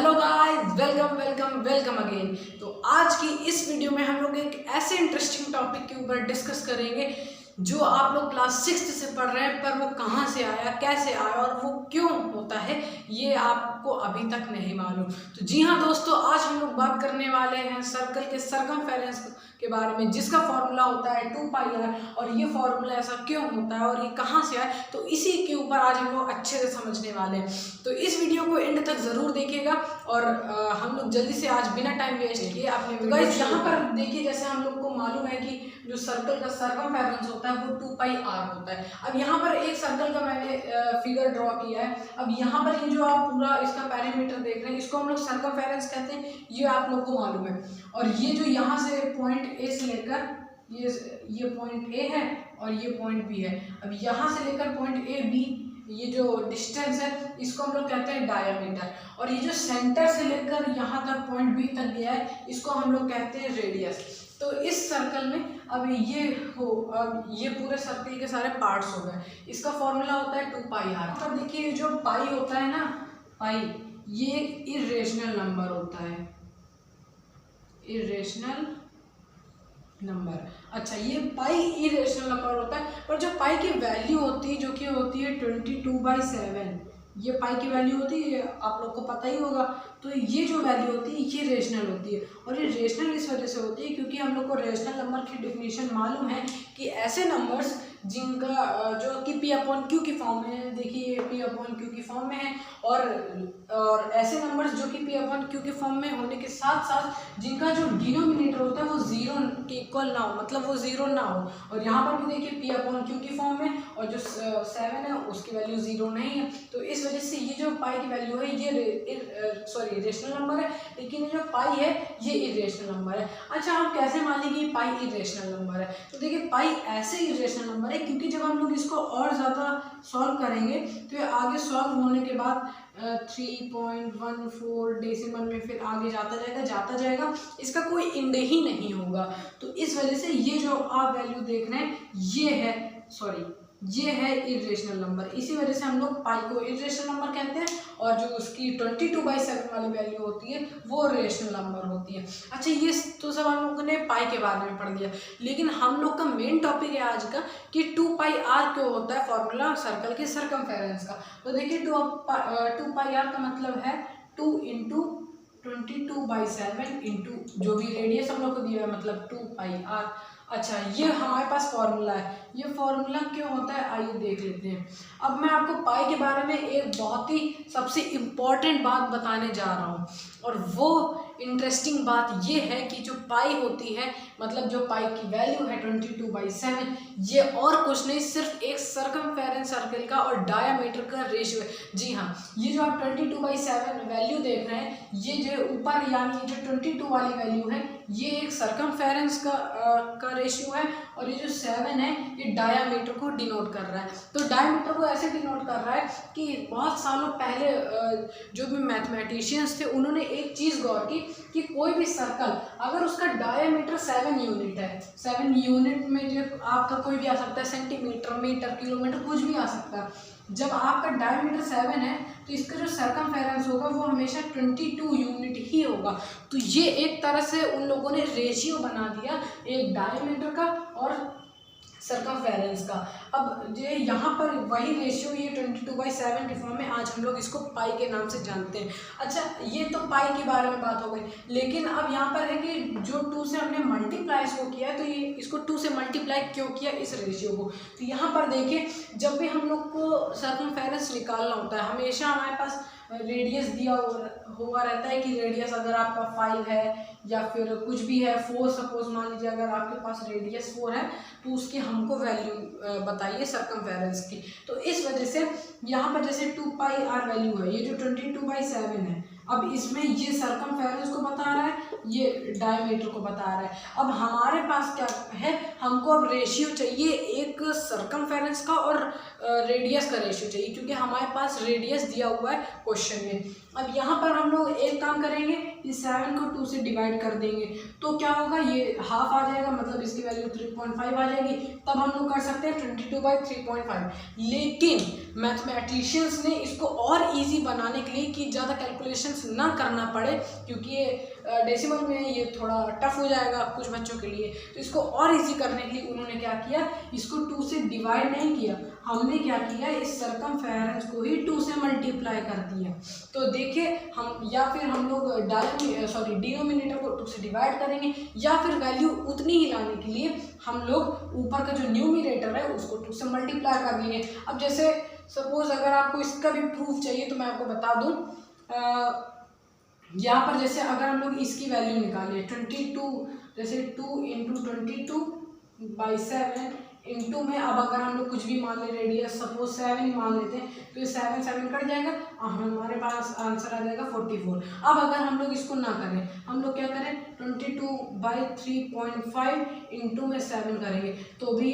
Hello guys, welcome welcome welcome again. तो आज की इस वीडियो में हम लोग एक ऐसे इंटरेस्टिंग टॉपिक के ऊपर डिस्कस करेंगे जो आप लोग क्लास 6 से पढ़ रहे हैं, पर वो कहाँ से आया, कैसे आया और वो क्यों होता है ये आपको अभी तक नहीं मालूम। तो जी हाँ दोस्तों, आज हम लोग बात करने वाले हैं सर्कल के सरकमफेरेंस के बारे में, जिसका फॉर्मूला होता है 2πr। और ये फॉर्मूला ऐसा क्यों होता है और ये कहाँ से आया, तो इसी के ऊपर आज हम लोग अच्छे से समझने वाले हैं। तो इस वीडियो को एंड तक ज़रूर देखिएगा और हम लोग जल्दी से आज बिना टाइम वेस्ट किए अपने गाइस यहाँ पर देखिए, जैसे हम लोग को मालूम है कि जो सर्कल का सरकमफेरेंस होता है वो 2πr होता है। अब यहाँ पर एक सर्कल का मैंने फिगर ड्रॉ किया है। अब यहाँ पर ये जो आप पूरा इसका पैरामीटर देख रहे हैं, इसको हम लोग सरकमफेरेंस कहते हैं, ये आप लोग को मालूम है। और ये जो यहाँ से पॉइंट ए से लेकर ये पॉइंट ए है और ये पॉइंट बी है। अब यहाँ से लेकर पॉइंट ए बी, ये जो डिस्टेंस है इसको हम लोग कहते हैं डायमीटर। और ये जो सेंटर से लेकर यहाँ तक पॉइंट बी तक गया है, इसको हम लोग कहते हैं रेडियस। तो इस सर्कल में अब ये पूरे सर्कल के सारे पार्ट्स हो गए। इसका फॉर्मूला होता है 2πr। तो देखिए जो पाई होता है ना, पाई ये इरेशनल नंबर होता है, इरेशनल नंबर। अच्छा, ये पाई इरेशनल नंबर होता है, पर जो पाई की वैल्यू होती है जो कि होती है 22/7, ये पाई की वैल्यू होती है, आप लोग को पता ही होगा। तो ये जो वैल्यू होती है ये रेशनल होती है। और ये रेशनल इस वजह से होती है क्योंकि हम लोग को रेशनल नंबर की डेफिनेशन मालूम है कि ऐसे नंबर्स जिनका जो कि p/q की फॉर्म में है, देखिए ये p/q की फॉर्म में है। और ऐसे नंबर्स जो कि p/q के फॉर्म में होने के साथ साथ जिनका जो डिनोमिनेटर होता है वो 0 के इक्वल ना हो, मतलब वो 0 ना हो। और यहाँ पर भी देखिए p/q की फॉर्म में, और जो 7 है उसकी वैल्यू 0 नहीं है। तो इस वजह से ये जो पाई की वैल्यू है ये रेशनल नंबर है, लेकिन ये जो पाई है ये इरेशनल नंबर है। अच्छा, हम कैसे मान लेंगे पाई इरेशनल नंबर है? तो देखिए पाई ऐसे इरेशनल नंबर है क्योंकि जब हम लोग इसको और ज़्यादा सॉल्व करेंगे तो ये आगे सॉल्व होने के बाद 3.14 डेसिमल में फिर आगे जाता जाएगा, इसका कोई इंड ही नहीं होगा। तो इस वजह से ये जो आप वैल्यू देख रहे हैं ये है इरेशनल नंबर। इसी वजह से हम लोग पाई को इरेशनल नंबर कहते हैं, और जो उसकी 22/7 वाली वैल्यू होती है वो रेशनल नंबर होती है। अच्छा, ये तो सब हम लोगों ने पाई के बारे में पढ़ लिया, लेकिन हम लोग का मेन टॉपिक है आज का कि 2πr क्यों होता है, फॉर्मूला सर्कल के सरकमफेरेंस का। तो देखिए 2πr का मतलब है 2 × 22/7 इंटू जो भी रेडियस हम लोग को दिया है, मतलब 2πr। अच्छा, ये हमारे पास फॉर्मूला है। ये फॉर्मूला क्यों होता है आइए देख लेते हैं। अब मैं आपको पाई के बारे में एक बहुत ही सबसे इम्पॉर्टेंट बात बताने जा रहा हूँ, और वो इंटरेस्टिंग बात ये है कि जो पाई होती है, मतलब जो पाई की वैल्यू है 22/7, ये और कुछ नहीं, सिर्फ एक सरकमफेरेंस सर्कल का और डायामीटर का रेशियो है। जी हाँ, ये जो आप 22/7 वैल्यू देख रहे हैं, ये जो ऊपर यानी जो 22 वाली वैल्यू है ये एक सरकमफेरेंस का रेशियो है, और ये जो 7 है ये डायामीटर को डिनोट कर रहा है। तो डायामीटर को ऐसे डिनोट कर रहा है कि बहुत सालों पहले जो भी मैथमेटिशियंस थे उन्होंने एक चीज़ गौर की कि कोई भी सर्कल अगर उसका डायामीटर 7 यूनिट है, 7 यूनिट में जो आपका कोई भी आ सकता है, सेंटीमीटर, मीटर, किलोमीटर, कुछ भी आ सकता है। जब आपका डायमीटर 7 है तो इसका जो सरकमफेरेंस होगा वो हमेशा 22 यूनिट ही होगा। तो ये एक तरह से उन लोगों ने रेशियो बना दिया एक डायमीटर का और सरकमफेरेंस का। अब ये यहाँ पर वही रेशियो ये 22/7 के फॉर्म में आज हम लोग इसको पाई के नाम से जानते हैं। अच्छा, ये तो पाई के बारे में बात हो गई, लेकिन अब यहाँ पर है कि जो 2 से हमने मल्टीप्लाई इसको किया है, तो ये इसको 2 से मल्टीप्लाई क्यों किया इस रेशियो को। तो यहाँ पर देखिए, जब भी हम लोग को सरकमफेरेंस निकालना होता है, हमेशा हमारे पास रेडियस दिया हुआ रहता है कि रेडियस अगर आपका 5 है या फिर कुछ भी है, 4 सपोज मान लीजिए, अगर आपके पास रेडियस 4 है तो उसकी हमको वैल्यू बताइए सरकमफेरेंस की। तो इस वजह से यहाँ पर जैसे 2πr वैल्यू है, ये जो 22/7 है, अब इसमें ये सरकमफेरेंस को बता रहा है, ये डायमीटर को बता रहा है। अब हमारे पास क्या है, हमको अब रेशियो चाहिए एक सरकमफेरेंस का और रेडियस का रेशियो चाहिए, क्योंकि हमारे पास रेडियस दिया हुआ है क्वेश्चन में। अब यहाँ पर हम लोग एक काम करेंगे, इस 7 को 2 से डिवाइड कर देंगे तो क्या होगा, ये हाफ आ जाएगा, मतलब इसकी वैल्यू 3.5 आ जाएगी। तब हम लोग कर सकते हैं 22/3.5। लेकिन मैथमेटिशियंस ने इसको और इजी बनाने के लिए कि ज़्यादा कैलकुलेशंस प्रोसेस ना करना पड़े, क्योंकि ये डेसिमल में ये थोड़ा टफ हो जाएगा कुछ बच्चों के लिए। तो इसको और इजी करने के लिए उन्होंने क्या किया, इसको 2 से डिवाइड नहीं किया, हमने क्या किया, इस सरकमफेरेंस को ही 2 से मल्टीप्लाई कर दिया। तो देखिए हम, या फिर हम लोग डिनोमिनेटर को 2 से डिवाइड करेंगे, या फिर वैल्यू उतनी ही लाने के लिए हम लोग ऊपर का जो न्यूमिनेटर है उसको 2 से मल्टीप्लाई कर देंगे। अब जैसे सपोज अगर आपको इसका भी प्रूफ चाहिए तो मैं आपको बता दूं, यहाँ पर जैसे अगर हम लोग इसकी वैल्यू निकालें 22, जैसे 2 × 22/7 इंटू में, अब अगर हम लोग कुछ भी मान ले, रेडियस सपोज 7 ही मान लेते हैं, तो ये 7 7 कट जाएगा, हमारे पास आंसर आ जाएगा 44। अब अगर हम लोग इसको ना करें, हम लोग क्या करें, 22/3.5 इंटू में 7 करेंगे तो भी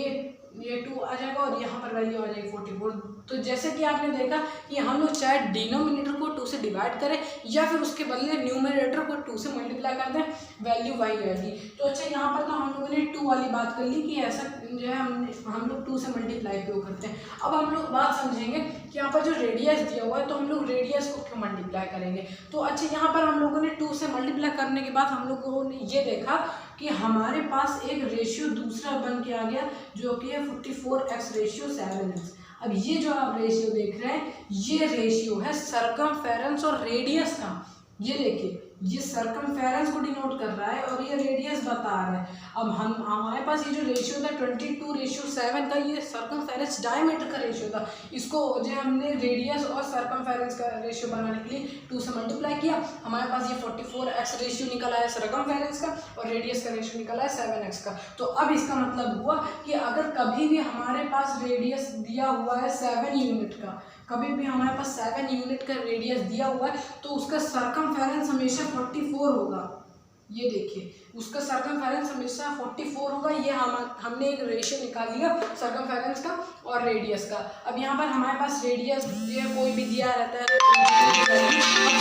ये 2 आ जाएगा और यहाँ पर वैल्यू आ जाएगी 44। तो जैसे कि आपने देखा कि हम लोग चाहे डिनोमिनेटर को 2 से डिवाइड करें या फिर उसके बदले न्यूमरेटर को 2 से मल्टीप्लाई कर दें, वैल्यू वही रहेगी। तो अच्छा, यहाँ पर तो हम लोगों ने 2 वाली बात कर ली कि ऐसा जो है हम लोग 2 से मल्टीप्लाई क्यों करते हैं। अब हम लोग बात समझेंगे कि यहाँ पर जो रेडियस दिया हुआ है तो हम लोग रेडियस को क्यों मल्टीप्लाई करेंगे। तो अच्छा, यहाँ पर हम लोगों ने 2 से मल्टीप्लाई करने के बाद हम लोगों ने ये देखा कि हमारे पास एक रेशियो दूसरा बन के आ गया, जो कि है 44x/7x। अब ये जो आप रेशियो देख रहे हैं, ये रेशियो है सरकमफेरेंस और रेडियस का। ये देखिए, ये सरकमफेरेंस को डिनोट कर रहा है और ये रेडियस बता रहा है। अब हमारे पास ये जो रेशियो था 22:7 का, ये सरकमफेरेंस डायमीटर का रेशियो था। इसको जो हमने रेडियस और सरकमफेरेंस का रेशियो बनाने के लिए 2 से मल्टीप्लाई किया, हमारे पास ये 44x रेशियो निकला है सरकमफेरेंस का, और रेडियस का रेशियो निकला है 7x का। तो अब इसका मतलब हुआ कि अगर कभी भी हमारे पास रेडियस दिया हुआ है 7 यूनिट का, कभी भी हमारे पास 7 यूनिट का रेडियस दिया हुआ है, तो उसका सरकमफेरेंस हमेशा 44 होगा। ये देखिए, उसका सरकमफेरेंस हमेशा 44 होगा। ये हमने एक रेशियो निकाल लिया सरकमफेरेंस का और रेडियस का। अब यहाँ पर हमारे पास रेडियस ये कोई भी दिया रहता है, अब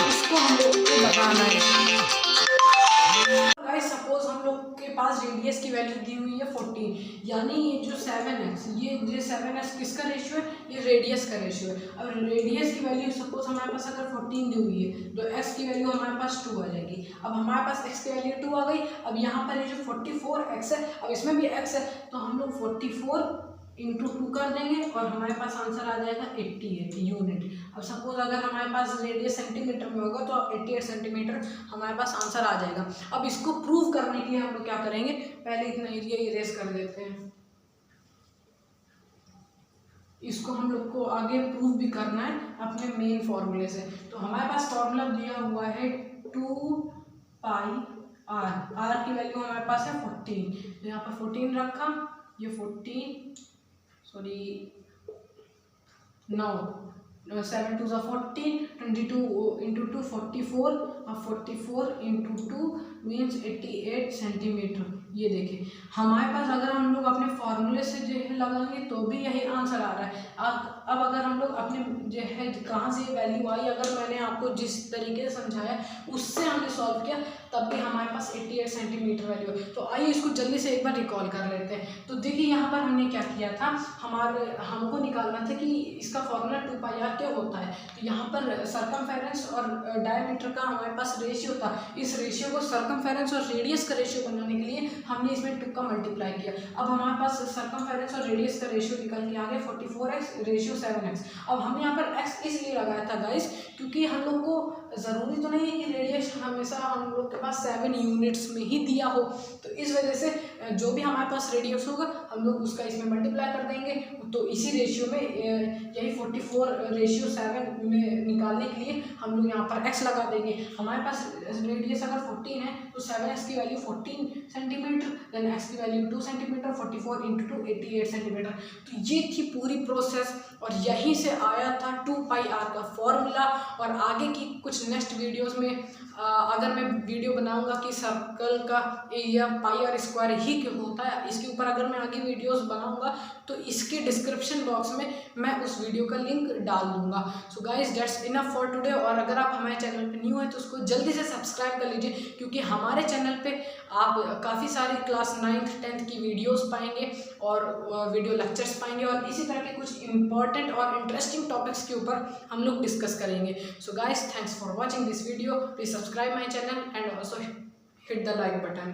उसको हम लोग को बताना है। सपोज हम लोग के पास रेडियस की वैल्यू दी हुई है 14, यानी ये जो 7x, ये 7x किसका रेशियो है, ये रेडियस का रेशियो है। अब रेडियस की वैल्यू सपोज हमारे पास अगर 14 दी हुई है तो x की वैल्यू हमारे पास 2 आ जाएगी। अब हमारे पास x की वैल्यू 2 आ गई। अब यहाँ पर ये जो 44x है, अब इसमें भी x है, तो हम लोग 44 × 2 कर देंगे और हमारे पास आंसर आ जाएगा 88 यूनिट। अब सपोज अगर हमारे पास रेडियस सेंटीमीटर में होगा तो 88 सेंटीमीटर हमारे पास आंसर आ जाएगा। अब इसको प्रूव करने के लिए हम लोग क्या करेंगे, पहले इतना एरिया इरेज कर देते हैं। इसको हम लोग को आगे प्रूव भी करना है अपने मेन फॉर्मूले से। तो हमारे पास फॉर्मूला दिया हुआ है 2πr, r की वैल्यू हमारे पास है 14, तो यहाँ पर 14 रखा, ये 7 2 14, 22 × 2 44, और 44 × 2 मीन्स 88 सेंटीमीटर। ये देखिए, हमारे पास अगर हम लोग अपने फॉर्मूले से जो है लगाएंगे तो भी यही आंसर आ रहा है। अब अगर हम लोग अपने जो है कहाँ से वैल्यू आई, अगर मैंने आपको जिस तरीके से समझाया उससे हमने सॉल्व किया, तब भी हमारे पास 88 सेंटीमीटर वैल्यू है। तो आइए इसको जल्दी से एक बार रिकॉल कर लेते हैं। तो देखिए, यहाँ पर हमने क्या किया था, हमको निकालना था कि इसका फॉर्मूला 2πr क्या होता है। तो यहाँ पर सरकमफेरेंस और डायमीटर का हमारे पास रेशियो था। इस रेशियो को सरकमफेरेंस और रेडियस का रेशियो बनाने के लिए हमने इसमें 2 का मल्टीप्लाई किया। अब हमारे पास सरकमफेरेंस और रेडियस का रेशियो निकल के आ गया 44x/7x। अब हमने यहाँ पर x इसलिए लगाया था गाइस, क्योंकि हम लोग को ज़रूरी तो नहीं है कि रेडियस हमेशा हम लोग के पास 7 यूनिट्स में ही दिया हो। तो इस वजह से जो भी हमारे पास रेडियस होगा हम लोग उसका इसमें मल्टीप्लाई कर देंगे। तो इसी रेशियो में यही 44/7 में निकालने के लिए हम लोग यहाँ पर x लगा देंगे। हमारे पास रेडियस अगर 14 है तो 7x की वैल्यू 14 सेंटीमीटर, देन x की वैल्यू 2 सेंटीमीटर, 44 × 2 88 सेंटीमीटर। तो ये थी पूरी प्रोसेस और यहीं से आया था 2πr का फॉर्मूला। और आगे की कुछ नेक्स्ट वीडियोस में अगर मैं वीडियो बनाऊंगा कि सर्कल का एरिया πr² ही ही क्यों होता है, इसके ऊपर अगर मैं आगे वीडियोस बनाऊंगा तो इसके डिस्क्रिप्शन बॉक्स में मैं उस वीडियो का लिंक डाल दूंगा। So guys that's enough for today. और अगर आप हमारे चैनल पे न्यू है तो उसको जल्दी से सब्सक्राइब कर लीजिए, क्योंकि हमारे चैनल पे आप काफ़ी सारी क्लास 9th 10th की वीडियोस पाएंगे और वीडियो लेक्चर्स पाएंगे, और इसी तरह के कुछ इंपॉर्टेंट और इंटरेस्टिंग टॉपिक्स के ऊपर हम लोग डिस्कस करेंगे। So guys thanks for watching this video, please subscribe my channel and also hit the like button.